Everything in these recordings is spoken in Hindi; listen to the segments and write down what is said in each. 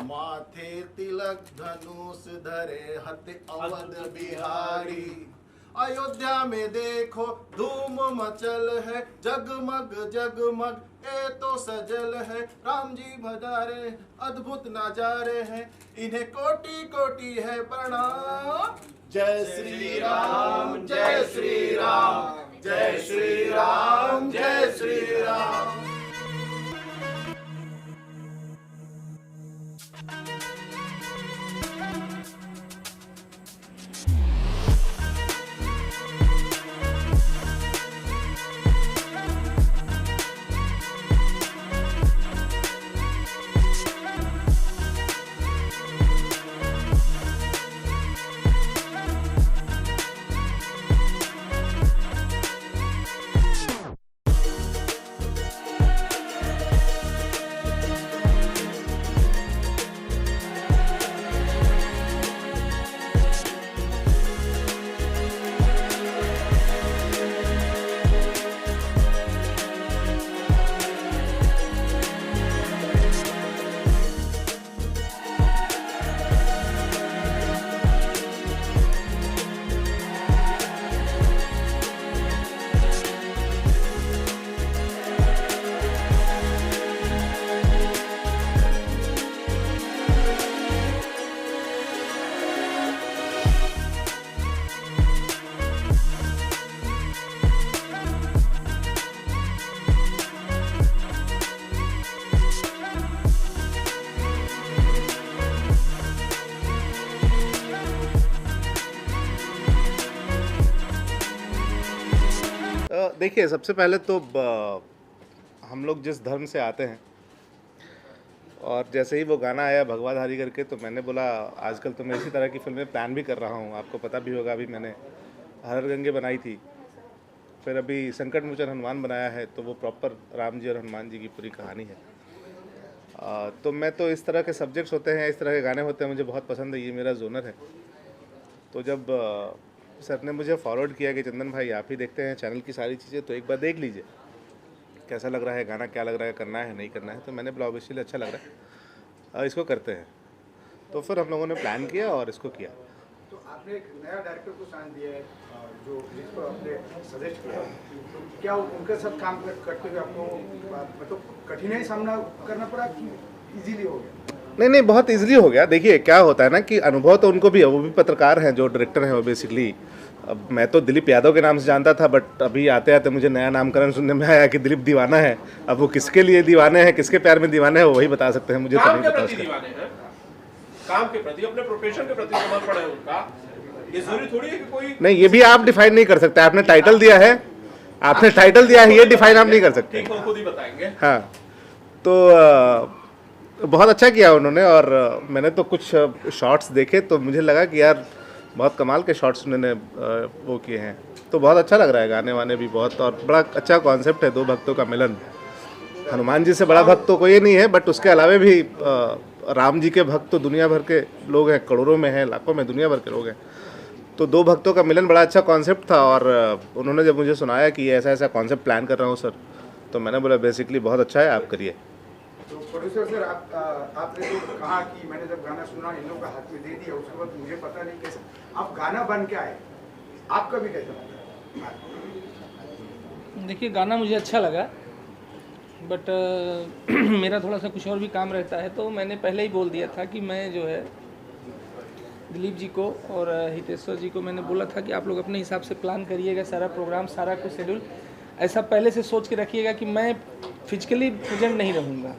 माथे तिलक धनुष धरे हते अवध बिहारी। अयोध्या में देखो धूम मचल है, जगमग जगमग ए तो सजल है। राम जी भजारे अद्भुत नजारे हैं, इन्हें कोटि कोटि है प्रणाम। जय श्री राम जय श्री राम जय श्री राम जय श्री राम। देखिए, सबसे पहले तो हम लोग जिस धर्म से आते हैं, और जैसे ही वो गाना आया भगवाधारी करके, तो मैंने बोला आजकल तो मैं इसी तरह की फिल्में प्लान भी कर रहा हूँ। आपको पता भी होगा, अभी मैंने हर गंगे बनाई थी, फिर अभी संकट मोचन हनुमान बनाया है, तो वो प्रॉपर राम जी और हनुमान जी की पूरी कहानी है। तो मैं तो इस तरह के सब्जेक्ट्स होते हैं, इस तरह के गाने होते हैं, मुझे बहुत पसंद है, ये मेरा जोनर है। तो जब सर ने मुझे फॉरवर्ड किया कि चंदन भाई आप ही देखते हैं चैनल की सारी चीज़ें, तो एक बार देख लीजिए कैसा लग रहा है गाना, क्या लग रहा है, करना है नहीं करना है। तो मैंने बोला ऑब्वियसली अच्छा लग रहा है, इसको करते हैं। तो फिर हम लोगों ने प्लान किया और इसको किया। तो आपने एक नया डायरेक्टर को साइन दिया है, जो जिसको आपने सजेस्ट किया, तो क्या उनके साथ काम करते हुए आपको मतलब कठिनाई सामना करना पड़ा कि इजीली हो गया? नहीं, बहुत इजीली हो गया। देखिए क्या होता है ना कि अनुभव तो उनको भी है, वो भी पत्रकार हैं, जो डायरेक्टर हैं वो बेसिकली। अब मैं तो दिलीप यादव के नाम से जानता था, बट अभी आते आते मुझे नया नामकरण सुनने में आया कि दिलीप दीवाना है। अब वो किसके लिए दीवाने हैं, किसके प्यार में दीवाने हैं, वो वही बता सकते हैं, मुझे तो नहीं पता उसका। काम के प्रति, अपने प्रोफेशन के प्रति समर्पण है उनका। ये जरूरी थोड़ी है कि कोई नहीं, ये भी आप डिफाइन नहीं कर सकते। आपने टाइटल दिया है, आपने टाइटल दिया है, ये डिफाइन आप नहीं कर सकते। ठीक, वो खुद ही बताएंगे। हाँ, तो बहुत अच्छा किया उन्होंने। और मैंने तो कुछ शॉट्स देखे तो मुझे लगा कि यार बहुत कमाल के शॉट्स उन्होंने वो किए हैं। तो बहुत अच्छा लग रहा है, गाने वाने भी बहुत, और बड़ा अच्छा कॉन्सेप्ट है, दो भक्तों का मिलन। हनुमान जी से बड़ा भक्त तो कोई नहीं है, बट उसके अलावा भी राम जी के भक्त तो दुनिया भर के लोग हैं, करोड़ों में हैं, लाखों में, दुनिया भर के लोग हैं। तो दो भक्तों का मिलन बड़ा अच्छा कॉन्सेप्ट था। और उन्होंने जब मुझे सुनाया कि ऐसा ऐसा कॉन्सेप्ट प्लान कर रहा हूँ सर, तो मैंने बोला बेसिकली बहुत अच्छा है, आप करिए। तो प्रोड्यूसर सर, आपने जो कहा कि मैंने जब गाना सुना इन लोगों का हाथ में दे दिया, उसके बाद मुझे पता नहीं कैसे आप गाना बन के आए, आपका भी कैसा लगा? देखिए, गाना मुझे अच्छा लगा, बट मेरा थोड़ा सा कुछ और भी काम रहता है, तो मैंने पहले ही बोल दिया था कि मैं जो है दिलीप जी को और हितेश्वर जी को मैंने बोला था कि आप लोग अपने हिसाब से प्लान करिएगा सारा प्रोग्राम, सारा कुछ शेड्यूल ऐसा पहले से सोच के रखिएगा कि मैं फिजिकली प्रेजेंट नहीं रहूँगा,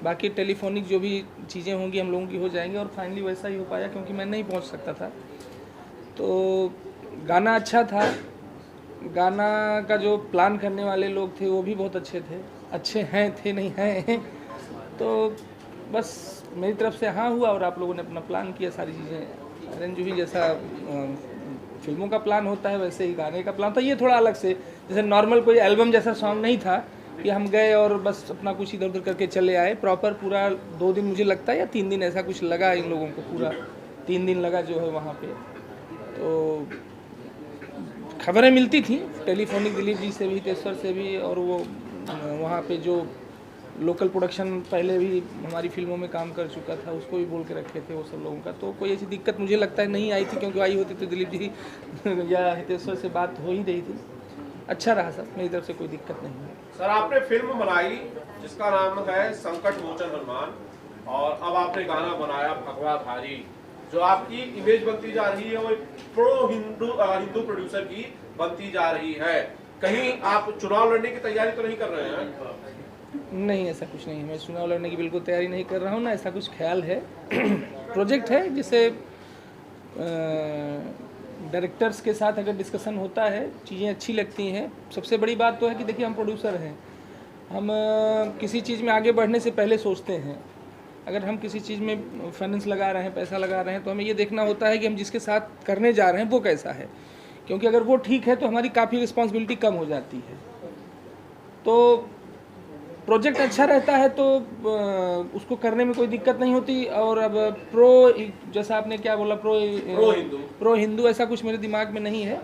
बाकी टेलीफोनिक जो भी चीज़ें होंगी हम लोगों की हो जाएंगी। और फाइनली वैसा ही हो पाया, क्योंकि मैं नहीं पहुँच सकता था। तो गाना अच्छा था, गाना का जो प्लान करने वाले लोग थे वो भी बहुत अच्छे थे, अच्छे हैं, थे नहीं हैं। तो बस मेरी तरफ से हाँ हुआ, और आप लोगों ने अपना प्लान किया, सारी चीज़ें अरेंज हुई। जैसा फिल्मों का प्लान होता है वैसे ही गाने का प्लान था। ये थोड़ा अलग से, जैसे नॉर्मल कोई एल्बम जैसा सॉन्ग नहीं था कि हम गए और बस अपना कुछ इधर उधर करके चले आए। प्रॉपर पूरा 2 दिन मुझे लगता है या 3 दिन ऐसा कुछ लगा इन लोगों को, पूरा 3 दिन लगा जो है वहाँ पे। तो खबरें मिलती थी टेलीफोनिक दिलीप जी से भी, हितेश्वर से भी, और वो वहाँ पे जो लोकल प्रोडक्शन पहले भी हमारी फिल्मों में काम कर चुका था उसको भी बोल के रखे थे वो सब लोगों का। तो कोई ऐसी दिक्कत मुझे लगता है नहीं आई थी, क्योंकि आई होती तो दिलीप जी या हितेश्वर से बात हो ही रही थी। अच्छा रहा सर, मेरी तरफ से कोई दिक्कत नहीं है। सर, आपने फिल्म बनाई जिसका नाम है संकट मोचन हनुमान, और अब आपने गाना बनाया भगवाधारी। जो आपकी इमेज बनती जा रही है वो प्रो हिंदू प्रोड्यूसर की बनती जा रही है। कहीं आप चुनाव लड़ने की तैयारी तो नहीं कर रहे हैं? नहीं, ऐसा कुछ नहीं है, मैं चुनाव लड़ने की बिल्कुल तैयारी नहीं कर रहा हूँ, ना ऐसा कुछ ख्याल है। प्रोजेक्ट है जिसे डायरेक्टर्स के साथ अगर डिस्कशन होता है, चीज़ें अच्छी लगती हैं। सबसे बड़ी बात तो है कि देखिए, हम प्रोड्यूसर हैं, हम किसी चीज़ में आगे बढ़ने से पहले सोचते हैं। अगर हम किसी चीज़ में फाइनेंस लगा रहे हैं, पैसा लगा रहे हैं, तो हमें ये देखना होता है कि हम जिसके साथ करने जा रहे हैं वो कैसा है, क्योंकि अगर वो ठीक है तो हमारी काफ़ी रिस्पॉन्सिबिलिटी कम हो जाती है। तो प्रोजेक्ट अच्छा रहता है तो उसको करने में कोई दिक्कत नहीं होती। और अब जैसा आपने क्या बोला, प्रो हिंदू ऐसा कुछ मेरे दिमाग में नहीं है।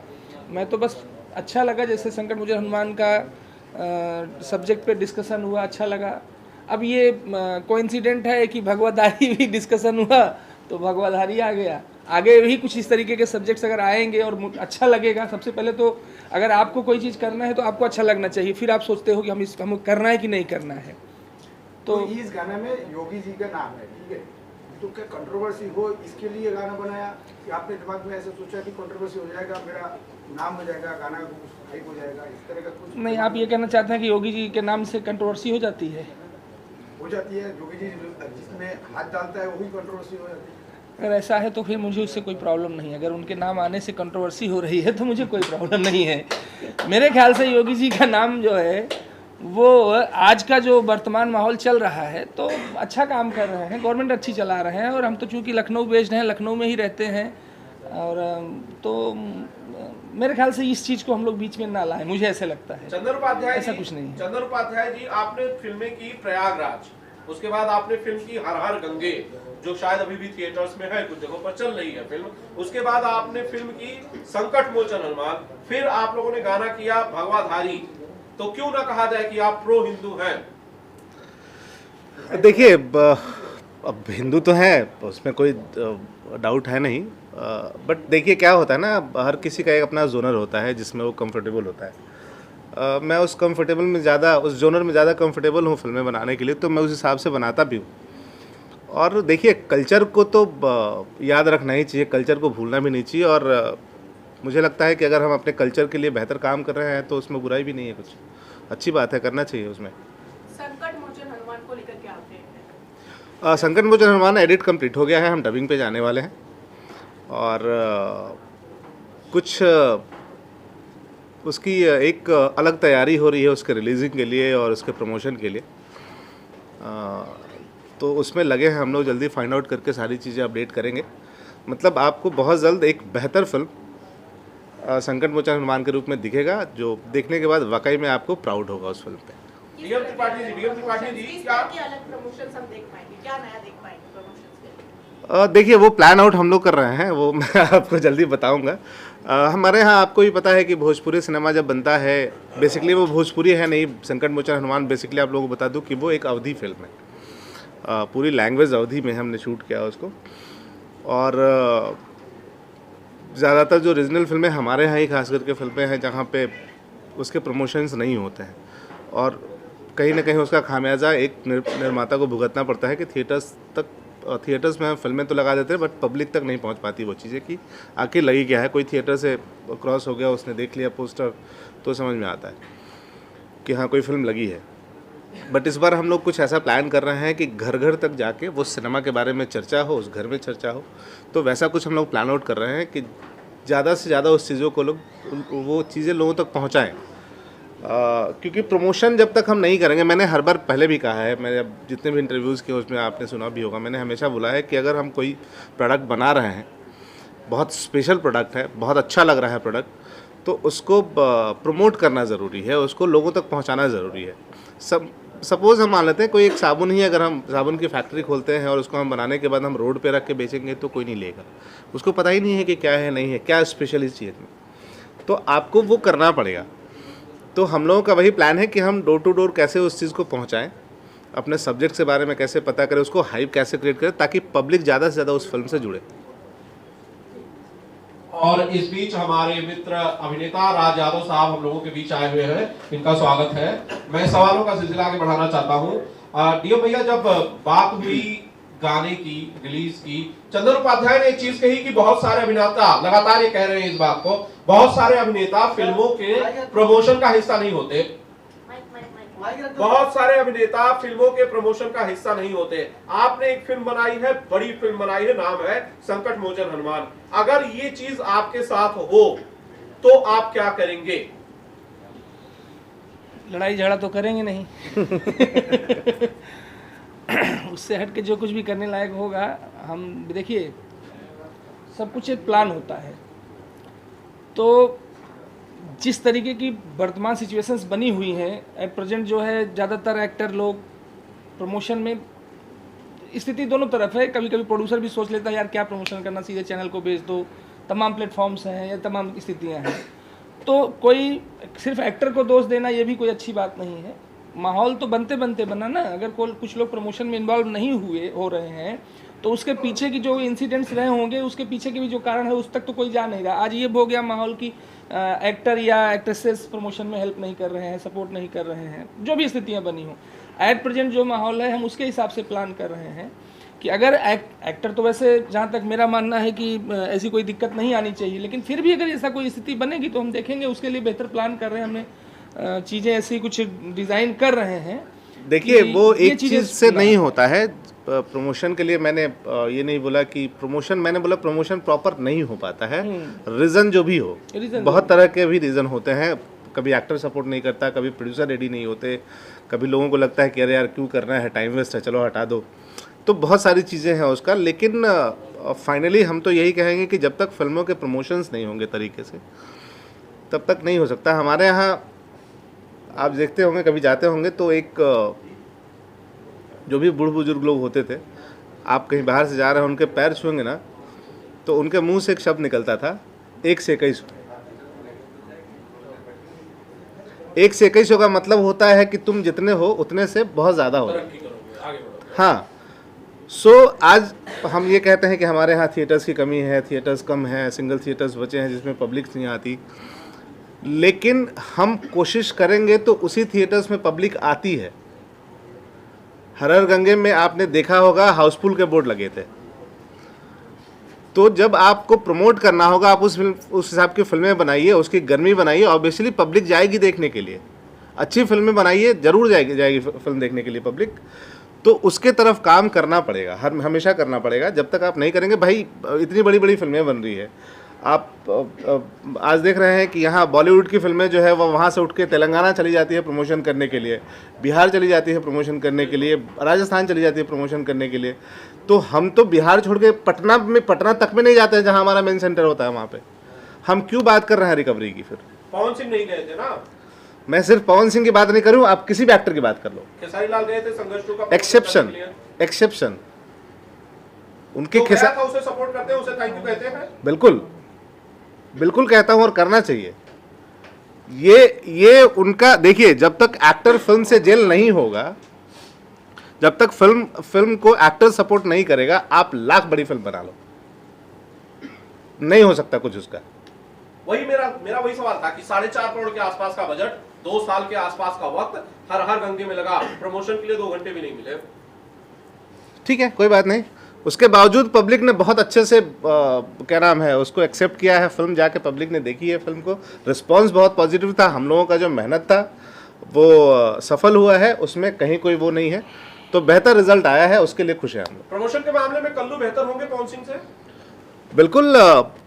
मैं तो बस अच्छा लगा, जैसे संकट मोचन हनुमान का सब्जेक्ट पे डिस्कशन हुआ, अच्छा लगा। अब ये कोइंसिडेंट है कि भगवाधारी भी डिस्कशन हुआ तो भगवाधारी आ गया। आगे भी कुछ इस तरीके के सब्जेक्ट्स अगर आएंगे और अच्छा लगेगा, सबसे पहले तो अगर आपको कोई चीज़ करना है तो आपको अच्छा लगना चाहिए, फिर आप सोचते हो कि हम करना है कि नहीं करना है। तो इस गाने में योगी जी का नाम है, ठीक है, तो क्या कंट्रोवर्सी हो इसके लिए गाना बनाया, कि आपने दिमाग में ऐसा सोचा कि कंट्रोवर्सी हो जाएगा, मेरा नाम हो जाएगा, गाना हाइप हो जाएगा, इस तरह का कुछ? नहीं, आप ये कहना चाहते हैं कि योगी जी के नाम से कंट्रोवर्सी हो जाती है? हो जाती है, योगी जी जिसमें हाथ डालता है वही कंट्रोवर्सी हो जाती है। अगर ऐसा है तो फिर मुझे उससे कोई प्रॉब्लम नहीं है। अगर उनके नाम आने से कंट्रोवर्सी हो रही है तो मुझे कोई प्रॉब्लम नहीं है। मेरे ख्याल से योगी जी का नाम जो है वो आज का जो वर्तमान माहौल चल रहा है तो अच्छा काम कर रहे हैं, गवर्नमेंट अच्छी चला रहे हैं, और हम तो चूँकि लखनऊ बेस्ड हैं, लखनऊ में ही रहते हैं, और तो मेरे ख्याल से इस चीज़ को हम लोग बीच में ना लाएं, मुझे ऐसे लगता है। चंदन उपाध्याय ऐसा कुछ नहीं है। चंदन उपाध्याय जी, आपने फिल्में की प्रयागराज, उसके बाद आपने फिल्म की हर हर गंगे, जो शायद अभी भी थिएटर्स में है, कुछ जगहों पर चल रही है फिल्म। उसके बाद आपने फिल्म की संकट मोचन हनुमान, फिर आप लोगों ने गाना किया भगवाधारी। तो क्यों ना कहा जाए कि आप प्रो हिंदू हैं? देखिए, अब हिंदू तो हैं, उसमें कोई डाउट है नहीं, बट देखिए क्या होता है ना, हर किसी का एक अपना जोनर होता है जिसमें वो कंफर्टेबल होता है। मैं उस कंफर्टेबल में ज़्यादा, उस जोनर में ज़्यादा कंफर्टेबल हूँ फिल्में बनाने के लिए, तो मैं उस हिसाब से बनाता भी हूँ। और देखिए, कल्चर को तो याद रखना ही चाहिए, कल्चर को भूलना भी नहीं चाहिए। और मुझे लगता है कि अगर हम अपने कल्चर के लिए बेहतर काम कर रहे हैं तो उसमें बुराई भी नहीं है, कुछ अच्छी बात है, करना चाहिए उसमें। संकट मोचन हनुमान को लेकर के आते हैं? संकट मोचन हनुमान एडिट कंप्लीट हो गया है, हम डबिंग पे जाने वाले हैं, और कुछ उसकी एक अलग तैयारी हो रही है उसके रिलीजिंग के लिए और उसके प्रमोशन के लिए। तो उसमें लगे हैं हम लोग, जल्दी फाइंड आउट करके सारी चीज़ें अपडेट करेंगे। मतलब आपको बहुत जल्द एक बेहतर फिल्म संकट मोचन हनुमान के रूप में दिखेगा, जो देखने के बाद वाकई में आपको प्राउड होगा उस फिल्म पे। डीएम त्रिपाठी जी क्या अलग प्रमोशंस हम देख पाएंगे, क्या नया देख पाएंगे प्रमोशंस के? देखिए वो प्लान आउट हम लोग कर रहे हैं, वो मैं आपको जल्दी बताऊंगा। हमारे यहाँ आपको भी पता है कि भोजपुरी सिनेमा जब बनता है, बेसिकली वो भोजपुरी है नहीं, संकट मोचन हनुमान बेसिकली आप लोगों को बता दूं कि वो एक अवधी फिल्म है, पूरी लैंग्वेज अवधी में हमने शूट किया उसको। और ज़्यादातर जो रीजनल फिल्में हमारे यहाँ ही खास करके फिल्में हैं जहाँ पे उसके प्रमोशंस नहीं होते हैं, और कहीं ना कहीं उसका खामियाजा एक निर्माता को भुगतना पड़ता है कि थिएटर्स में हम फिल्में तो लगा देते हैं बट पब्लिक तक नहीं पहुंच पाती वो चीज़ें कि आखिर लगी क्या है। कोई थिएटर से क्रॉस हो गया, उसने देख लिया पोस्टर तो समझ में आता है कि हाँ कोई फिल्म लगी है। बट इस बार हम लोग कुछ ऐसा प्लान कर रहे हैं कि घर घर तक जाके वो सिनेमा के बारे में चर्चा हो, उस घर में चर्चा हो। तो वैसा कुछ हम लोग प्लान आउट कर रहे हैं कि ज़्यादा से ज़्यादा उस चीज़ों को वो चीज़ें लोगों तक पहुँचाएँ। क्योंकि प्रमोशन जब तक हम नहीं करेंगे, मैंने हर बार पहले भी कहा है, मैंने अब जितने भी इंटरव्यूज़ किए उसमें आपने सुना भी होगा, मैंने हमेशा बोला है कि अगर हम कोई प्रोडक्ट बना रहे हैं, बहुत स्पेशल प्रोडक्ट है, बहुत अच्छा लग रहा है प्रोडक्ट, तो उसको प्रमोट करना ज़रूरी है, उसको लोगों तक पहुंचाना ज़रूरी है। सपोज़ हम मान लेते हैं कोई एक साबुन ही, अगर हम साबुन की फैक्ट्री खोलते हैं और उसको हम बनाने के बाद हम रोड पे रख के बेचेंगे तो कोई नहीं लेगा, उसको पता ही नहीं है कि क्या है नहीं है, क्या स्पेशल इस चीज़ में, तो आपको वो करना पड़ेगा। तो हम लोगों का वही प्लान है कि हम डोर टू डोर कैसे उस चीज़ को पहुंचाएं, अपने सब्जेक्ट के बारे में कैसे पता करें, उसको हाइप कैसे क्रिएट करें ताकि पब्लिक ज़्यादा से ज़्यादा उस फिल्म से जुड़े। और इस बीच हमारे मित्र अभिनेता राज यादव साहब हम लोगों के बीच आए हुए हैं, इनका स्वागत है। मैं सवालों का सिलसिला आगे बढ़ाना चाहता हूँ। डीएम भैया, जब बात हुई गाने की, रिलीज की, चंदन उपाध्याय ने एक चीज कही कि बहुत सारे अभिनेता, लगातार ये कह रहे हैं इस बात को, बहुत सारे अभिनेता फिल्मों के प्रमोशन का हिस्सा नहीं होते, बहुत सारे अभिनेता फिल्मों के प्रमोशन का हिस्सा नहीं होते। आपने एक फिल्म बनाई है, बड़ी फिल्म बनाई है, नाम है संकट मोचन हनुमान। अगर ये चीज आपके साथ हो तो आप क्या करेंगे? लड़ाई झगड़ा तो करेंगे नहीं। उससे हट के जो कुछ भी करने लायक होगा हम, देखिए सब कुछ एक प्लान होता है। तो जिस तरीके की वर्तमान सिचुएशंस बनी हुई हैं एट प्रेजेंट, जो है ज़्यादातर एक्टर लोग प्रमोशन में, स्थिति दोनों तरफ है। कभी कभी प्रोड्यूसर भी सोच लेता है यार क्या प्रमोशन करना, सीधे चैनल को बेच दो, तमाम प्लेटफॉर्म्स हैं या तमाम स्थितियां हैं। तो कोई सिर्फ एक्टर को दोष देना ये भी कोई अच्छी बात नहीं है। माहौल तो बनते बनते बना ना। अगर कुछ लोग प्रमोशन में इन्वॉल्व नहीं हो रहे हैं तो उसके पीछे की जो इंसिडेंट्स रहे होंगे, उसके पीछे के भी जो कारण है उस तक तो कोई जा नहीं रहा। आज ये हो गया माहौल की एक्टर या एक्ट्रेसेस प्रमोशन में हेल्प नहीं कर रहे हैं, सपोर्ट नहीं कर रहे हैं, जो भी स्थितियां बनी हो। एट प्रेजेंट जो माहौल है हम उसके हिसाब से प्लान कर रहे हैं कि अगर एक्टर तो वैसे जहाँ तक मेरा मानना है कि ऐसी कोई दिक्कत नहीं आनी चाहिए, लेकिन फिर भी अगर ऐसा कोई स्थिति बनेगी तो हम देखेंगे, उसके लिए बेहतर प्लान कर रहे हैं। हमने चीज़ें ऐसी कुछ डिज़ाइन कर रहे हैं। देखिए वो एक चीज़ से नहीं होता है प्रमोशन के लिए। मैंने ये नहीं बोला कि प्रमोशन, मैंने बोला प्रमोशन प्रॉपर नहीं हो पाता है। रीज़न जो भी हो, बहुत तरह के भी रीज़न होते हैं। कभी एक्टर सपोर्ट नहीं करता, कभी प्रोड्यूसर रेडी नहीं होते, कभी लोगों को लगता है कि अरे यार क्यों करना है, टाइम वेस्ट है, चलो हटा दो। तो बहुत सारी चीज़ें हैं उसका। लेकिन फाइनली हम तो यही कहेंगे कि जब तक फिल्मों के प्रमोशंस नहीं होंगे तरीके से, तब तक नहीं हो सकता। हमारे यहाँ आप देखते होंगे, कभी जाते होंगे तो एक जो भी बूढ़ बुजुर्ग लोग होते थे, आप कहीं बाहर से जा रहे हैं, उनके पैर छुएंगे ना तो उनके मुंह से एक शब्द निकलता था, 1 से 21। 1 से 21 का मतलब होता है कि तुम जितने हो उतने से बहुत ज़्यादा हो। हाँ, आज हम ये कहते हैं कि हमारे यहाँ थिएटर्स की कमी है, थिएटर्स कम है, सिंगल थिएटर्स बचे हैं जिसमें पब्लिक नहीं आती। लेकिन हम कोशिश करेंगे तो उसी थिएटर्स में पब्लिक आती है। हर हर गंगे में आपने देखा होगा हाउसफुल के बोर्ड लगे थे। तो जब आपको प्रमोट करना होगा, आप उस हिसाब की फिल्में बनाइए, उसकी गर्मी बनाइए। ऑब्वियसली पब्लिक जाएगी देखने के लिए, अच्छी फिल्में बनाइए, जरूर जाएगी फिल्म देखने के लिए पब्लिक। तो उसके तरफ काम करना पड़ेगा, हमेशा करना पड़ेगा। जब तक आप नहीं करेंगे, भाई इतनी बड़ी बड़ी फिल्में बन रही है, आप आज देख रहे हैं कि यहाँ बॉलीवुड की फिल्में जो है वो वहाँ से उठ के तेलंगाना चली जाती है प्रमोशन करने के लिए, बिहार चली जाती है प्रमोशन करने के लिए, राजस्थान चली जाती है प्रमोशन करने के लिए। तो हम तो बिहार छोड़ के पटना तक में नहीं जाते हैं जहाँ हमारा मेन सेंटर होता है वहाँ पे। हम क्यों बात कर रहे हैं रिकवरी की? फिर पवन सिंह नहीं गए थे ना? मैं सिर्फ पवन सिंह की बात नहीं करूँ, आप किसी भी एक्टर की बात कर लो। खेसारी लाल गए थे संघर्ष 2 का एक्सेप्शन उनके जो गया था उसे सपोर्ट करते हैं, उसे थैंक यू कहते हैं। बिल्कुल कहता हूं और करना चाहिए। ये उनका, देखिए जब तक एक्टर फिल्म से जेल नहीं होगा, जब तक फिल्म को एक्टर सपोर्ट नहीं करेगा, आप लाख बड़ी फिल्म बना लो, नहीं हो सकता कुछ उसका। वही मेरा वही सवाल था कि 4.5 करोड़ के आसपास का बजट, 2 साल के आसपास का वक्त, हर गंगे में लगा, प्रमोशन के लिए 2 घंटे भी नहीं मिले। ठीक है, कोई बात नहीं। उसके बावजूद पब्लिक ने बहुत अच्छे से क्या नाम है उसको एक्सेप्ट किया है। फिल्म जाके पब्लिक ने देखी है, फिल्म को रिस्पांस बहुत पॉजिटिव था। हम लोगों का जो मेहनत था वो सफल हुआ है, उसमें कहीं कोई वो नहीं है। तो बेहतर रिजल्ट आया है, उसके लिए खुश हैं हम लोग। प्रमोशन के मामले में कल्लू बेहतर होंगे पवन सिंह से? बिल्कुल।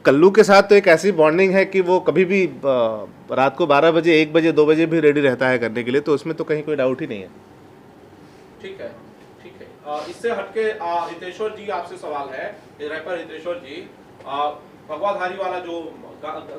कल्लू के साथ तो एक ऐसी बॉन्डिंग है कि वो कभी भी रात को 12 बजे, 1 बजे, 2 बजे भी रेडी रहता है करने के लिए, तो उसमें तो कहीं कोई डाउट ही नहीं है। ठीक है। इससे हटके हितेश्वर जी आपसे सवाल है, रैपर हितेश्वर जी, भगवाधारी वाला जो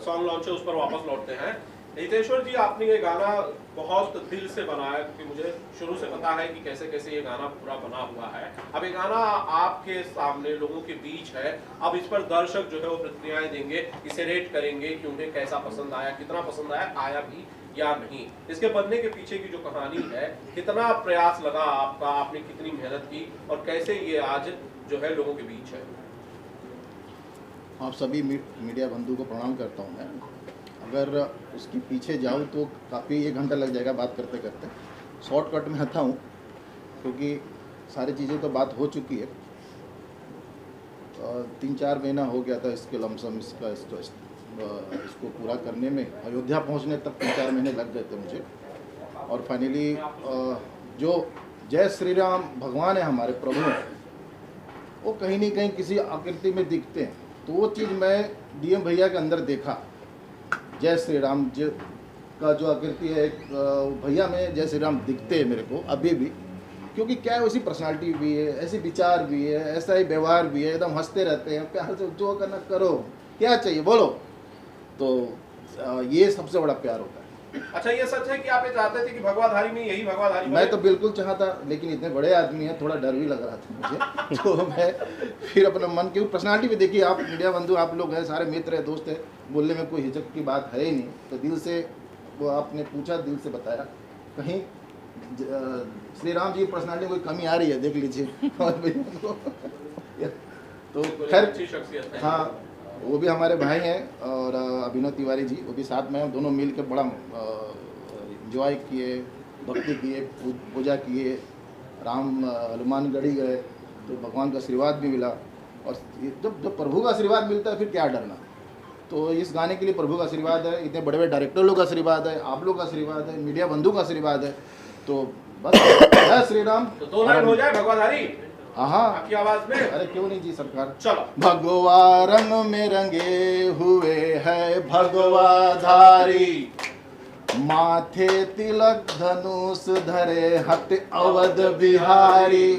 सॉन्ग लॉन्च है उस पर वापस लौटते हैं। हितेश्वर जी, आपने ये गाना बहुत दिल से बनाया, क्योंकि मुझे शुरू से पता है कि कैसे कैसे ये गाना पूरा बना हुआ है। अब ये गाना आपके सामने लोगों के बीच है, अब इस पर दर्शक जो है वो प्रतिक्रियाएं देंगे, इसे रेट करेंगे कि उन्हें कैसा पसंद आया, कितना पसंद आया भी या नहीं। इसके बनने के पीछे की जो कहानी है, कितना प्रयास लगा आपका, आपने कितनी मेहनत की, और कैसे ये आज जो है लोगों के बीच है? आप सभी मीडिया बंधु को प्रणाम करता हूं मैं। अगर उसके पीछे जाऊं तो काफ़ी 1 घंटा लग जाएगा बात करते करते। शॉर्टकट में आता हूं क्योंकि सारी चीज़ें तो बात हो चुकी है। 3-4 महीना हो गया था इसके लमसम इसको पूरा करने में। अयोध्या पहुंचने तक 3-4 महीने लग गए थे मुझे। और फाइनली जो जय श्री राम भगवान है हमारे प्रभु, वो कहीं नहीं कहीं किसी आकृति में दिखते हैं। तो वो चीज़ मैं डीएम भैया के अंदर देखा। जय श्री राम जी का जो आकृति है, भैया में जय श्री राम दिखते हैं मेरे को अभी भी। क्योंकि क्या है, वैसी पर्सनालिटी भी है, ऐसे विचार भी है, ऐसा ही व्यवहार भी है, एकदम हंसते रहते हैं, प्यार से जो करना करो, क्या चाहिए बोलो। तो ये सबसे बड़ा प्यार होता है। अच्छा, ये सच है कि आप ये चाहते थे कि भगवाधारी में यही भगवाधारी? मैं तो बिल्कुल चाहता, लेकिन इतने बड़े आदमी हैं, थोड़ा डर भी लग रहा था मुझे। तो मैं फिर अपना मन की पर्सनालिटी भी देखिए। आप मीडिया बंधु, आप लोग हैं, सारे मित्र हैं, दोस्त हैं, बोलने में कोई हिचक की बात है ही नहीं। तो दिल से वो आपने पूछा, दिल से बताया। कहीं श्री राम जी की पर्सनालिटी कोई कमी आ रही है, देख लीजिए। तो खैर, अच्छी शख्सियत है। हाँ, वो भी हमारे भाई हैं। और अभिनव तिवारी जी, वो भी साथ में हैं। दोनों मिल के बड़ा इंजॉय किए, भक्ति किए, पूजा किए, राम हनुमानगढ़ी गए तो भगवान का आशीर्वाद भी मिला। और जब प्रभु का आशीर्वाद मिलता है फिर क्या डरना। तो इस गाने के लिए प्रभु का आशीर्वाद है, इतने बड़े बड़े डायरेक्टर लोग का आशीर्वाद है, आप लोग का आशीर्वाद है, मीडिया बंधु का आशीर्वाद है। तो बस जय श्री राम। तो 2 लाइन हो जाए भगवाधारी हाँ, आपकी आवाज में? अरे क्यों नहीं जी सरकार। चलो। भगवा रंग में रंगे हुए है भगवाधारी, माथे तिलक धनुष धरे हट अवध बिहारी।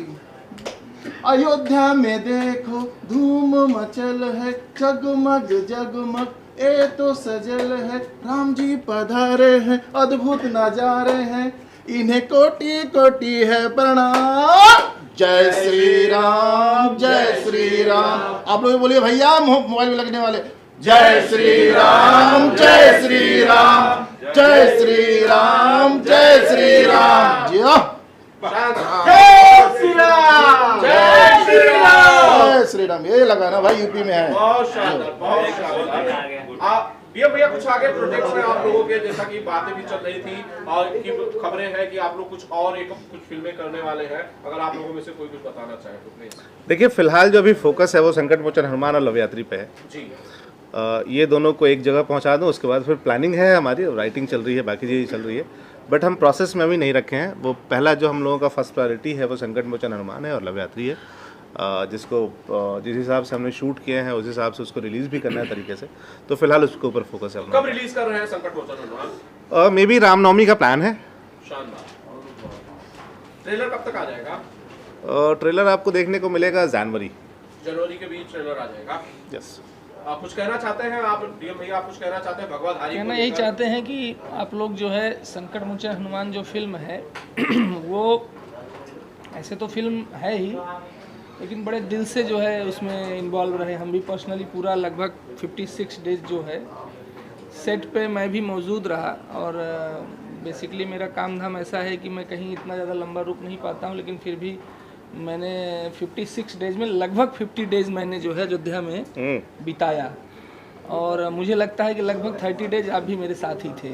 अयोध्या में देखो धूम मचल है, जगमग जगमग ए तो सजल है। राम जी पधारे हैं, अद्भुत नजारे हैं, इन्हें कोटि कोटि है प्रणाम। जय श्री राम, जय श्री राम। आप लोग बोलिए भैया, मोबाइल में लगने वाले। जय श्री राम, जय श्री राम, जय श्री राम, जय श्री राम। जी हाँ, जय श्री राम, जय श्री राम, जय श्री राम। ये लगाना भाई, यूपी में है। बहुत शानदार, बहुत शानदार। भैया कुछ आगे प्रोजेक्ट्स में आप लोगों के, जैसा कि बातें भी चल रही थी और की खबरें हैं कि आप लोग कुछ फिल्में करने वाले हैं, अगर आप लोगों में से कोई कुछ बताना चाहे तो प्लीज। देखिए, फिलहाल जो अभी फोकस है वो संकट मोचन हनुमान और लव यात्री पे है जी। ये दोनों को एक जगह पहुंचा दूं, उसके बाद फिर प्लानिंग है हमारी, राइटिंग चल रही है, बाकी चीज़ें चल रही है, बट हम प्रोसेस में अभी नहीं रखे हैं। वो पहला जो हम लोगों का फर्स्ट प्रायोरिटी है वो संकट मोचन हनुमान है और लव यात्री है। जिसको जिस हिसाब से हमने शूट किए हैं उस हिसाब से उसको रिलीज़ भी करना है तरीके से, तो फिलहाल उसके ऊपर फोकस है कब रिलीज कर रहे हैं संकट मोचन हनुमान? मे बी रामनवमी का प्लान है। शानदार। ट्रेलर कब तक आ जाएगा? ट्रेलर आपको देखने को मिलेगा जनवरी के बीच ट्रेलर आ जाएगा। यस। आप कुछ कहना चाहते हैं? आप डीएम भैया आप कुछ कहना चाहते हैं भगवाधारी को कहना यही लेकर? चाहते हैं कि आप लोग जो है संकट मोचन हनुमान जो फिल्म है वो ऐसे तो फिल्म है ही, लेकिन बड़े दिल से जो है उसमें इन्वॉल्व रहे। हम भी पर्सनली पूरा लगभग 56 डेज जो है सेट पे मैं भी मौजूद रहा, और बेसिकली मेरा काम धाम ऐसा है कि मैं कहीं इतना ज़्यादा लंबा रुक नहीं पाता हूँ, लेकिन फिर भी मैंने 56 डेज में लगभग 50 डेज मैंने जो है अयोध्या में बिताया, और मुझे लगता है कि लगभग 30 डेज आप भी मेरे साथ ही थे।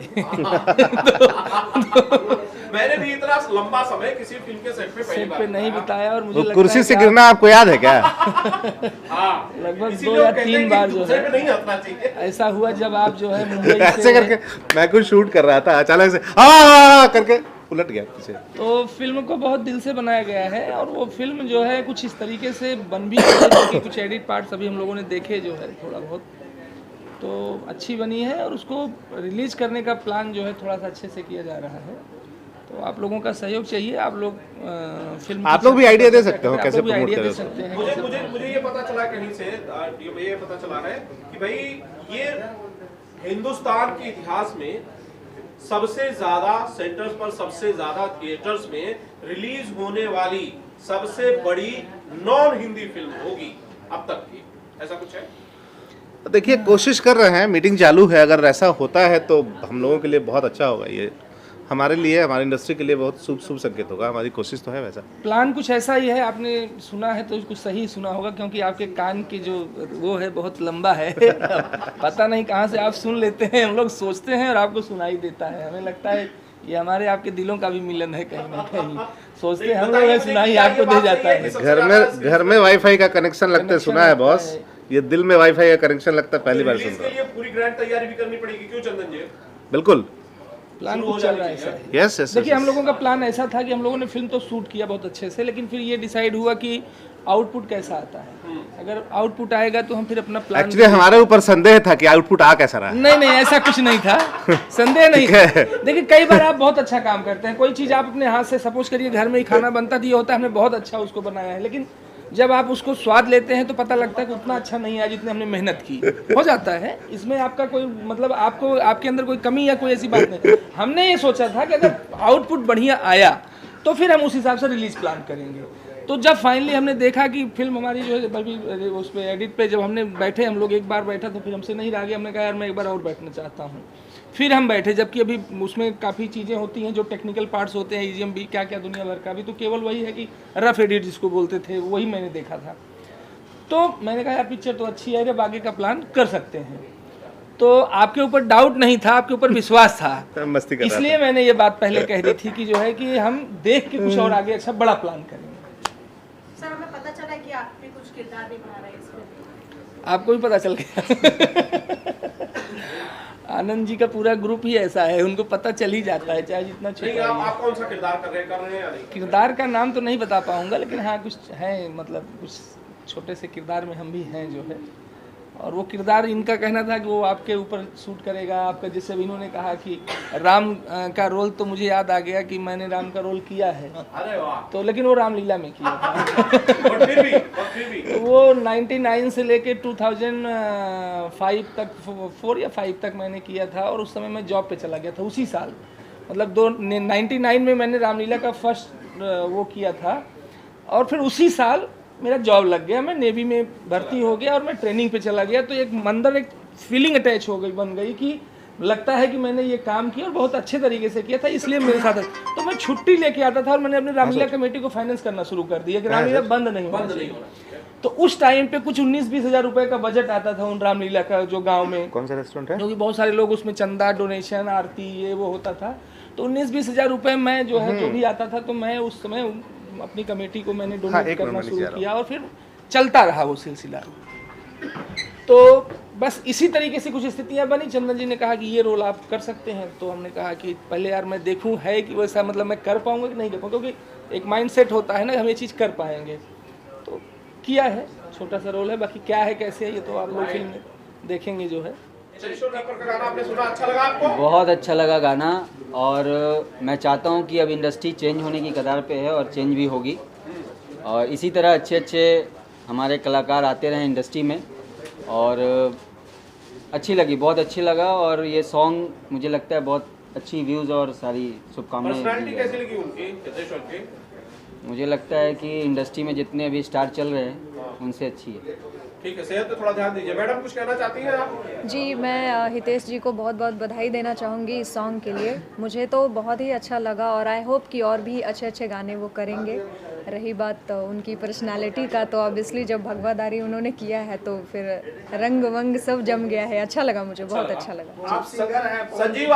मैंने भी इतना लंबा समय किसी फिल्म के सेट पे पहली सेट बार पे नहीं बिताया, और मुझे वो लगता कुर्सी है से कि गिरना आपको याद है क्या? हाँ, लगभग इसीलिए 2 या वो कहते 3 हैं बार कि जो दूसरे है पे नहीं हंसना चाहिए। ऐसा हुआ जब आप जो है मुंबई ऐसे से करके मैं कुछ शूट कर रहा था, अचानक से हाँ करके उलट गया पीछे। तो फिल्म को बहुत दिल से बनाया गया है, और वो फिल्म जो है कुछ इस तरीके से बन भी गई है कि कुछ एडिट पार्ट्स अभी हम लोगों ने देखे जो है थोड़ा बहुत, तो अच्छी बनी है, और उसको रिलीज करने का प्लान जो है थोड़ा सा अच्छे से किया जा रहा है। तो आप लोगों का सहयोग चाहिए। आप लोग फिल्म आप लोग भी आइडिया दे सकते हो कैसे प्रमोट आइडिया दे करें सकते हैं। मुझे मुझे मुझे ये पता चला कहीं से ये पता चला है कि भाई ये हिंदुस्तान के इतिहास में सबसे ज्यादा सेंटर्स पर, सबसे ज्यादा थिएटर्स में रिलीज होने वाली सबसे बड़ी नॉन हिंदी फिल्म होगी अब तक की, ऐसा कुछ है? देखिए कोशिश कर रहे हैं, मीटिंग चालू है, अगर ऐसा होता है तो हम लोगों के लिए बहुत अच्छा होगा। ये हमारे लिए, हमारी इंडस्ट्री के लिए बहुत शुभ संकेत होगा। हमारी कोशिश तो है वैसा। प्लान कुछ ऐसा ही है, आपने सुना है तो कुछ सही सुना होगा, क्योंकि आपके कान की जो वो है बहुत लंबा है। पता नहीं कहाँ से आप सुन लेते हैं, हम लोग सोचते हैं और आपको सुनाई देता है। हमें लगता है ये हमारे आपके दिलों का भी मिलन है कहीं ना कहीं। सोचते हैं हम लोग हैं, सुनाई आपको दे जाता है। घर में वाईफाई का कनेक्शन लगता है, सुना है बॉस। ये दिल में वाईफाई का कनेक्शन लगता है, पहली बार सुन रिलीज रहा के लिए पूरी ग्रैंड तैयारी भी करनी पड़ेगी, क्यों चंदन जी? हूँ। बिल्कुल। प्लान कुछ चल रहा है ऐसा। Yes yes. देखिए हम लोगों का प्लान ऐसा था कि हम लोगों ने फिल्म तो शूट किया बहुत अच्छे से, लेकिन फिर ये डिसाइड हुआ कि आउटपुट कैसा आता है। अगर आउटपुट आएगा तो हम फिर अपना प्लान। एक्चुअली हमारे ऊपर संदेह था कि आउटपुट आ कैसा रहा। नहीं ऐसा कुछ नहीं था, संदेह नहीं। देखिए कई बार आप बहुत अच्छा काम करते हैं, कोई चीज़ आप अपने हाथ से, सपोज करिए घर में ही खाना बनता तो ये होता है हमने बहुत अच्छा उसको बनाया है, लेकिन जब आप उसको स्वाद लेते हैं तो पता लगता है कि उतना अच्छा नहीं आया जितने हमने मेहनत की। हो जाता है, इसमें आपका कोई मतलब आपको आपके अंदर कोई कमी या कोई ऐसी बात नहीं। हमने ये सोचा था कि अगर आउटपुट बढ़िया आया तो फिर हम उस हिसाब से रिलीज प्लान करेंगे। तो जब फाइनली हमने देखा कि फिल्म हमारी जो है अभी उस पर एडिट पे जब हमने बैठे, हम लोग एक बार बैठा तो फिर हमसे नहीं रह गया, हमने कहा यार मैं एक बार और बैठना चाहता हूँ। फिर हम बैठे, जबकि अभी उसमें काफ़ी चीज़ें होती हैं जो टेक्निकल पार्ट्स होते हैं, EGM भी क्या क्या दुनिया भर का, अभी तो केवल वही है कि रफ एडिट जिसको बोलते थे वही मैंने देखा था। तो मैंने कहा यार पिक्चर तो अच्छी है, अब आगे का प्लान कर सकते हैं। तो आपके ऊपर डाउट नहीं था, आपके ऊपर विश्वास था, मस्ती कर रहा इसलिए मैंने ये बात पहले कह दी थी कि जो है कि हम देख के कुछ और आगे अच्छा बड़ा प्लान करेंगे। सर हमें पता चला कि आप भी कुछ किरदार भी बना रहे हैं इसमें। आपको भी पता चल गया। आनंद जी का पूरा ग्रुप ही ऐसा है, उनको पता चल ही जाता है चाहे जितना नहीं, छोटा ही। आप कौन सा किरदार कर रहे हैं या नहीं? किरदार का नाम तो नहीं बता पाऊंगा, लेकिन हाँ कुछ है, मतलब कुछ छोटे से किरदार में हम भी हैं जो है। और वो किरदार इनका कहना था कि वो आपके ऊपर शूट करेगा आपका, जैसे अभी इन्होंने कहा कि राम का रोल, तो मुझे याद आ गया कि मैंने राम का रोल किया है। अरे वाह। तो लेकिन वो रामलीला में किया था। और फिर भी तो वो 99 से लेके 2005 तक, 4 या 5 तक मैंने किया था, और उस समय मैं जॉब पे चला गया था उसी साल। मतलब 99 में मैंने रामलीला का फर्स्ट वो किया था, और फिर उसी साल मेरा जॉब लग गया, मैं नेवी में भर्ती हो गया और मैं ट्रेनिंग पे चला गया। तो एक अंदर एक फीलिंग अटैच हो गई, बन गई कि लगता है कि मैंने ये काम किया और बहुत अच्छे तरीके से किया था, इसलिए मेरे साथ। तो मैं छुट्टी लेके आता था और मैंने अपनी रामलीला कमेटी को फाइनेंस करना शुरू कर दिया कि रामलीला बंद नहीं होना चाहिए। तो उस टाइम पे कुछ 19-20 हज़ार रुपए का बजट आता था उन रामलीला का, जो गाँव में। कौन सा रेस्टोरेंट है? क्योंकि बहुत सारे लोग उसमें चंदा, डोनेशन, आरती ये वो होता था। तो 19-20 हज़ार रुपये मैं जो है जो भी आता था, तो मैं उस समय अपनी कमेटी को मैंने डोनेट करना शुरू किया, और फिर चलता रहा वो सिलसिला। तो बस इसी तरीके से कुछ स्थितियां बनी। चंदन जी ने कहा कि ये रोल आप कर सकते हैं, तो हमने कहा कि पहले यार मैं देखूं है कि वैसा मतलब मैं कर पाऊंगा कि नहीं कर पाऊंगा, क्योंकि एक माइंड सेट होता है ना हम ये चीज़ कर पाएंगे। तो किया है, छोटा सा रोल है, बाकी क्या है कैसे है ये तो आप लोग फिल्म में देखेंगे जो है। हितेश्वर रैपर का गाना आपने सुना, अच्छा लगा आपको? बहुत अच्छा लगा गाना, और मैं चाहता हूँ कि अब इंडस्ट्री चेंज होने की कगार पे है और चेंज भी होगी, और इसी तरह अच्छे अच्छे हमारे कलाकार आते रहें इंडस्ट्री में। और अच्छी लगी, बहुत अच्छी लगा, और ये सॉन्ग मुझे लगता है बहुत अच्छी व्यूज़ और सारी शुभकामनाएं। पर्सनालिटी कैसी लगी उनकी, हितेश्वर की? मुझे लगता है कि इंडस्ट्री में जितने अभी स्टार चल रहे हैं उनसे अच्छी है। ठीक है, सेहत पे थोड़ा ध्यान दीजिए। मैडम कुछ कहना चाहती हैं आप? जी, मैं हितेश जी को बहुत बहुत बधाई देना चाहूँगी इस सॉन्ग के लिए। मुझे तो बहुत ही अच्छा लगा, और आई होप कि और भी अच्छे अच्छे गाने वो करेंगे। रही बात उनकी पर्सनालिटी का, तो ऑब्वियसली जब भगवाधारी उन्होंने किया है तो फिर रंग वंग सब जम गया है। अच्छा लगा, मुझे बहुत अच्छा लगा। आप सिंगर हैं, संजीव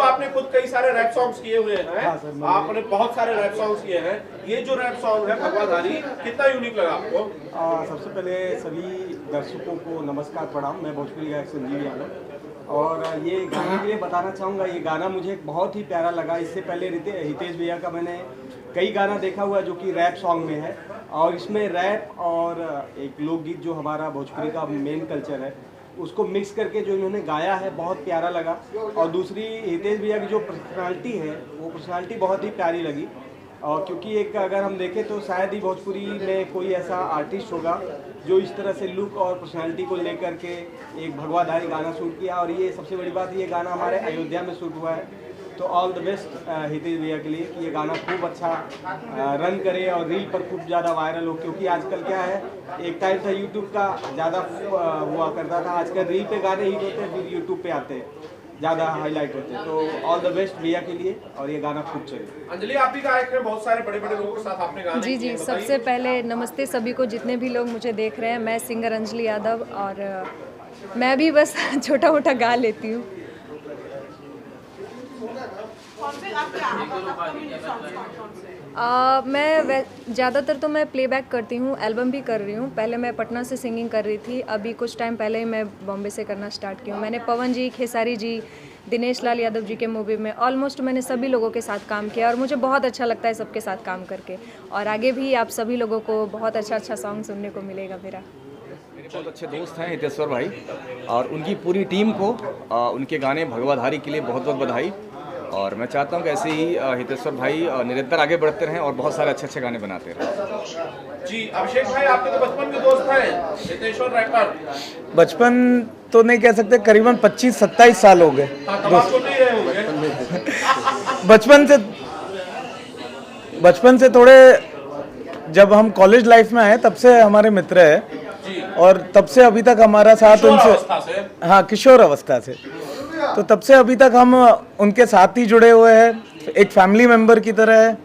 आपने खुद कई सारे रैप सॉन्ग्स किए हुए हैं। आपने बहुत सारे रैप सॉन्ग्स किए हैं। ये जो रैप सॉन्ग है भगवाधारी, कितना यूनिक लगा आपको? सबसे पहले सभी दर्शकों को नमस्कार, प्रणाम। मैं भोजपुरी गायक संजीव यादव, और ये गाने के लिए बताना चाहूँगा, ये गाना मुझे बहुत ही प्यारा लगा। इससे पहले हितेश भैया का मैंने कई गाना देखा हुआ है जो कि रैप सॉन्ग में है, और इसमें रैप और एक लोकगीत जो हमारा भोजपुरी का मेन कल्चर है उसको मिक्स करके जो इन्होंने गाया है, बहुत प्यारा लगा। और दूसरी, हितेश भैया की जो पर्सनालिटी है वो पर्सनालिटी बहुत ही प्यारी लगी, और क्योंकि एक अगर हम देखें तो शायद ही भोजपुरी में कोई ऐसा आर्टिस्ट होगा जो इस तरह से लुक और पर्सनालिटी को लेकर के एक भगवाधारी गाना शूट किया। और ये सबसे बड़ी बात, ये गाना हमारे अयोध्या में शूट हुआ है। तो ऑल द बेस्ट हितेश भैया के लिए कि ये गाना खूब अच्छा रन करे और रील पर खूब ज़्यादा वायरल हो, क्योंकि आजकल क्या है, एक टाइम था यूट्यूब का ज़्यादा हुआ करता था, आजकल रील पे गाने हिट होते हैं, फिर यूट्यूब पे आते हैं, ज़्यादा हाईलाइट होते हैं। तो ऑल द बेस्ट भैया के लिए, और ये गाना खूब चले। अंजलि, आप भी गायक हैं, बहुत सारे बड़े बड़े लोगों के साथ आपने गाने जी किए जी, हैं, सबसे पहले नमस्ते सभी को, जितने भी लोग मुझे देख रहे हैं। मैं सिंगर अंजलि यादव, और मैं भी बस छोटा मोटा गा लेती हूँ। कौन से आपके upcoming songs कौन से? मैं ज़्यादातर तो मैं प्लेबैक करती हूँ, एल्बम भी कर रही हूँ। पहले मैं पटना से सिंगिंग कर रही थी, अभी कुछ टाइम पहले ही मैं बॉम्बे से करना स्टार्ट की हूँ। मैंने पवन जी, खेसारी जी, दिनेश लाल यादव जी के मूवी में ऑलमोस्ट मैंने सभी लोगों के साथ काम किया, और मुझे बहुत अच्छा लगता है सबके साथ काम करके। और आगे भी आप सभी लोगों को बहुत अच्छा सॉन्ग सुनने को मिलेगा मेरा। मेरे बहुत अच्छे दोस्त हैं हितेश्वर भाई, और उनकी पूरी टीम को उनके गाने भगवाधारी के लिए बहुत बहुत बधाई। और मैं चाहता हूं कि ऐसे ही हितेश्वर भाई निरंतर आगे बढ़ते रहें और बहुत सारे अच्छे अच्छे गाने बनाते रहें। जी, अभिषेक भाई, आपके तो बचपन के दोस्त हैं हितेश्वर रैपर। बचपन तो नहीं कह सकते, करीबन 25-27 साल हो गए। हाँ, तब आप तो नहीं रहे होंगे। बचपन से थोड़े, जब हम कॉलेज लाइफ में आए तब से हमारे मित्र है, और तब से अभी तक हमारा साथ उनसे, हाँ, किशोर अवस्था से, तो तब से अभी तक हम उनके साथ ही जुड़े हुए हैं, एक फैमिली मेंबर की तरह है,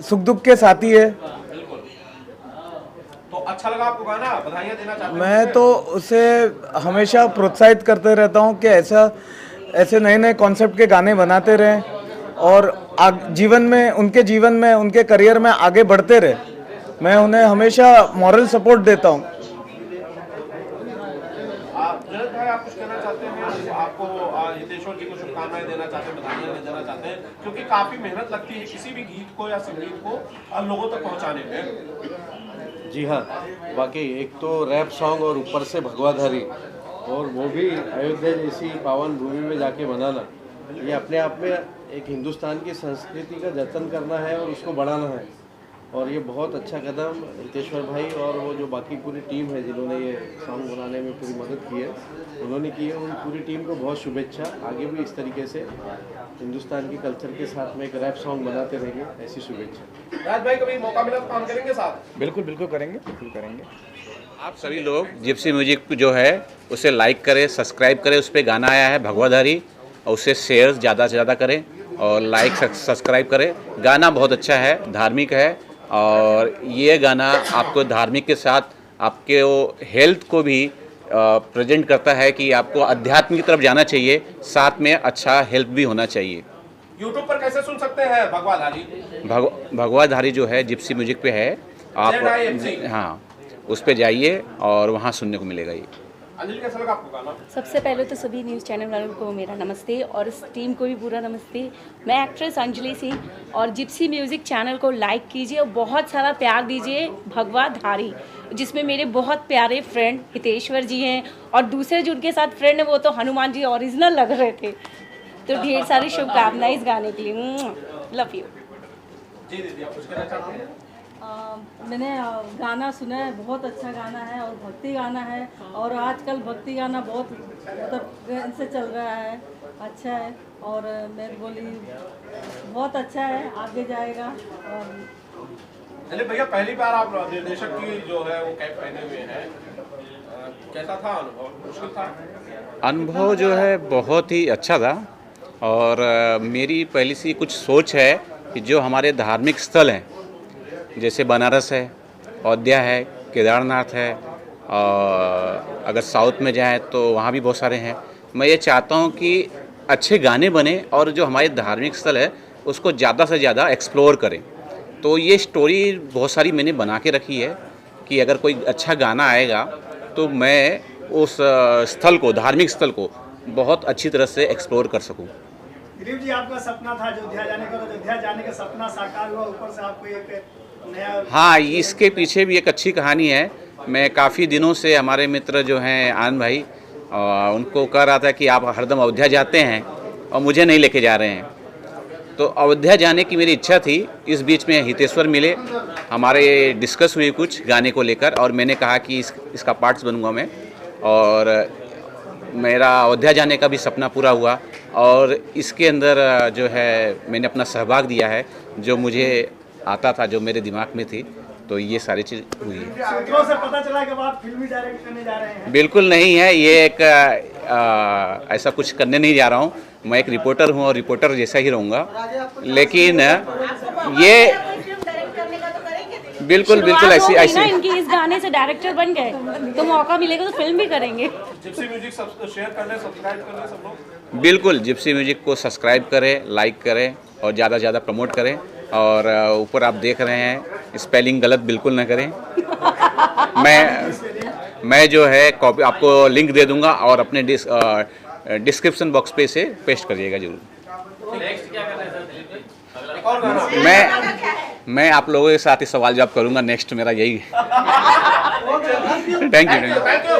सुख दुख के साथी है। तो अच्छा लगा आपको गाना, बधाइयाँ देना चाहते हैं? मैं तो उसे हमेशा प्रोत्साहित करते रहता हूँ कि ऐसे नए नए कॉन्सेप्ट के गाने बनाते रहें, और जीवन में, उनके जीवन में, उनके करियर में आगे बढ़ते रहे। मैं उन्हें हमेशा मॉरल सपोर्ट देता हूँ। भाई, आप कुछ कहना चाहते हैं? आपको हितेश्वर जी को शुभकामनाएं देना चाहते हैं, बधाइयाँ देना चाहते हैं, क्योंकि काफी मेहनत लगती है किसी भी गीत को या संगीत को लोगों तक पहुंचाने में। जी हाँ, वाकई एक तो रैप सॉन्ग और ऊपर से भगवाधारी, और वो भी अयोध्या जैसी पावन भूमि में जाके बनाना, ये अपने आप में एक हिंदुस्तान की संस्कृति का जतन करना है और उसको बढ़ाना है। और ये बहुत अच्छा कदम हितेश्वर भाई और वो जो बाकी पूरी टीम है जिन्होंने ये सॉन्ग बनाने में पूरी मदद की है, उन्होंने की है। उन पूरी टीम को बहुत शुभेच्छा। आगे भी इस तरीके से हिंदुस्तान के कल्चर के साथ में एक रैप सॉन्ग बनाते रहेंगे, ऐसी शुभेच्छा। राज भाई, कभी मौका मिला तो काम करेंगे साथ? बिल्कुल बिल्कुल करेंगे, बिल्कुल करेंगे। आप सभी लोग जिप्सी म्यूजिक जो है उसे लाइक करें, सब्सक्राइब करें। उस पर गाना आया है भगवाधारी, और उसे शेयर ज़्यादा से ज़्यादा करें और लाइक सब्सक्राइब करें। गाना बहुत अच्छा है, धार्मिक है, और ये गाना आपको धार्मिक के साथ आपके हेल्थ को भी प्रेजेंट करता है कि आपको अध्यात्म की तरफ जाना चाहिए, साथ में अच्छा हेल्थ भी होना चाहिए। YouTube पर कैसे सुन सकते हैं भगवाधारी? भगवाधारी जो है जिप्सी म्यूजिक पे है, आप, हाँ, उस पे जाइए और वहाँ सुनने को मिलेगा ये। अंजलि कैसा लगा आपको गाना? सबसे पहले तो सभी न्यूज़ चैनल वालों को मेरा नमस्ते और इस टीम को भी पूरा नमस्ते। मैं एक्ट्रेस अंजलि सिंह और जिप्सी म्यूज़िक चैनल को लाइक कीजिए और बहुत सारा प्यार दीजिए भगवा धारी, जिसमें मेरे बहुत प्यारे फ्रेंड हितेश्वर जी हैं और दूसरे जो उनके साथ फ्रेंड हैं वो तो हनुमान जी ओरिजिनल लग रहे थे। तो ढेर सारी शुभकामनाएं इस गाने के लिए। Love you. जी दीदी, आप कुछ कहना चाहते हैं? मैंने गाना सुना है, बहुत अच्छा गाना है और भक्ति गाना है और आजकल भक्ति गाना बहुत मतलब से चल रहा है, अच्छा है और मैं बोली बहुत अच्छा है, आगे जाएगा। और अरे भैया, पहली बार आप निर्देशक की जो है वो कैप पहने हुए हैं, कैसा था अनुभव? मुश्किल था? अनुभव जो है बहुत ही अच्छा था और मेरी पहली सी कुछ सोच है कि जो हमारे धार्मिक स्थल हैं जैसे बनारस है, अयोध्या है, केदारनाथ है और अगर साउथ में जाएं तो वहाँ भी बहुत सारे हैं। मैं ये चाहता हूँ कि अच्छे गाने बने और जो हमारे धार्मिक स्थल है उसको ज़्यादा से ज़्यादा एक्सप्लोर करें। तो ये स्टोरी बहुत सारी मैंने बना के रखी है कि अगर कोई अच्छा गाना आएगा तो मैं उस स्थल को, धार्मिक स्थल को बहुत अच्छी तरह से एक्सप्लोर कर सकूँ। दिलीप जी, आपका सपना था अयोध्या जाने का, अयोध्या जाने का सपना साकार हुआ, ऊपर से आपको एक नया। हाँ, इसके पीछे भी एक अच्छी कहानी है। मैं काफ़ी दिनों से हमारे मित्र जो हैं आनंद भाई, उनको कह रहा था कि आप हरदम अयोध्या जाते हैं और मुझे नहीं लेके जा रहे हैं। तो अयोध्या जाने की मेरी इच्छा थी। इस बीच में हितेश्वर मिले, हमारे डिस्कस हुई कुछ गाने को लेकर और मैंने कहा कि इसका पार्ट्स बनूंगा मैं और मेरा अयोध्या जाने का भी सपना पूरा हुआ और इसके अंदर जो है मैंने अपना सहभाग दिया है, जो मुझे आता था, जो मेरे दिमाग में थी। तो ये सारी चीज़ हुई है। सूत्रों से पता चला कि आप फिल्मी डायरेक्ट करने जा रहे हैं। बिल्कुल नहीं है, ये एक ऐसा कुछ करने नहीं जा रहा हूँ। मैं एक रिपोर्टर हूँ और रिपोर्टर जैसा ही रहूँगा, लेकिन ये बिल्कुल ऐसी इनकी इस गाने से डायरेक्टर बन गए तो मौका मिलेगा तो फिल्म भी करेंगे। जिप्सी म्यूजिक शेयर कर लें, सब्सक्राइब कर लें सब लोग। बिल्कुल, जिप्सी म्यूजिक को सब्सक्राइब करें, लाइक करें और ज़्यादा से ज़्यादा प्रमोट करें। और ऊपर आप देख रहे हैं, स्पेलिंग गलत बिल्कुल ना करें। मैं जो है कॉपी आपको लिंक दे दूंगा और अपने डिस्क्रिप्शन बॉक्स पे से पेस्ट करिएगा जरूर। नेक्स्ट क्या करना है सर दिलीप भाई? एक और गाना मैं आप लोगों के साथ ही सवाल जवाब करूंगा। नेक्स्ट मेरा यही। Thank you.